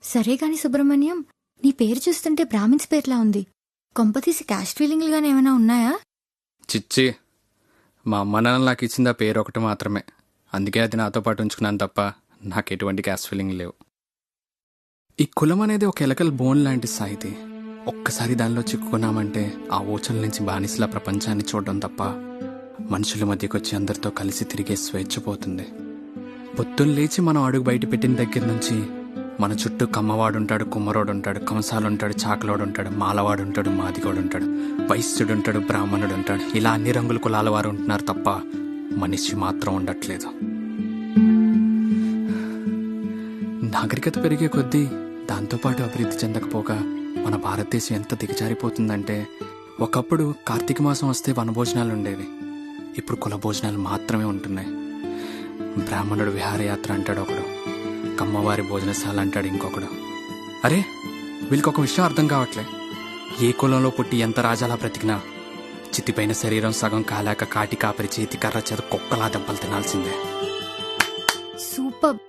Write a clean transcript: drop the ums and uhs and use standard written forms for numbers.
సరే కాని సుబ్రహ్మణ్యం, నీ పేరు చూస్తుంటే బ్రాహ్మిన్స్ పేర్లా ఉంది. కొంపతీసి క్యాస్ట్ ఫీలింగ్లుగానే ఏమైనా ఉన్నాయా? చిచ్చి, మా అమ్మ నాన్న నాకు ఇచ్చింది ఆ పేరు ఒకటి మాత్రమే. అందుకే అది నాతో పాటు ఉంచుకున్నాను తప్ప నాకు ఎటువంటి క్యాస్ట్ ఫీలింగ్ లేవు. ఈ కులం అనేది ఒక ఎలకల్ బోన్ లాంటి సాయితీ. ఒక్కసారి దానిలో చిక్కుకున్నామంటే ఆ ఓచల నుంచి బానిసలా ప్రపంచాన్ని చూడడం తప్ప మనుషుల మధ్యకి వచ్చి అందరితో కలిసి తిరిగే స్వేచ్ఛ పోతుంది. పొద్దున్న లేచి మనం అడుగు బయట పెట్టిన దగ్గర నుంచి మన చుట్టూ కమ్మవాడుంటాడు, కుమ్మరోడుంటాడు, కంసాలుంటాడు, చాకలోడుంటాడు, మాలవాడుంటాడు, మాదిగోడుంటాడు, వైశ్యుడుంటాడు, బ్రాహ్మణుడుంటాడు. ఇలా అన్ని రంగుల కులాల వారు ఉంటున్నారు తప్ప మనిషి మాత్రం ఉండట్లేదు. నాగరికత పెరిగే కొద్దీ దాంతోపాటు అభివృద్ధి చెందకపోగా మన భారతదేశం ఎంత దిగజారిపోతుందంటే, ఒకప్పుడు కార్తీక మాసం వస్తే వనభోజనాలు ఉండేవి. ఇప్పుడు కుల భోజనాలు మాత్రమే ఉంటున్నాయి. బ్రాహ్మణుడు విహారయాత్ర అంటాడు ఒకడు, కమ్మవారి భోజనశాల అంటాడు ఇంకొకడు. అరే, వీళ్ళకి ఒక విషయం అర్థం కావట్లే. ఏ కులంలో పుట్టి ఎంత రాజాలా బ్రతికినా చితిపైన శరీరం సగం కాలాక కాటి కాపరి చేతి కర్ర చేత కుక్కలా దెబ్బలు తినాల్సిందే. సూపర్.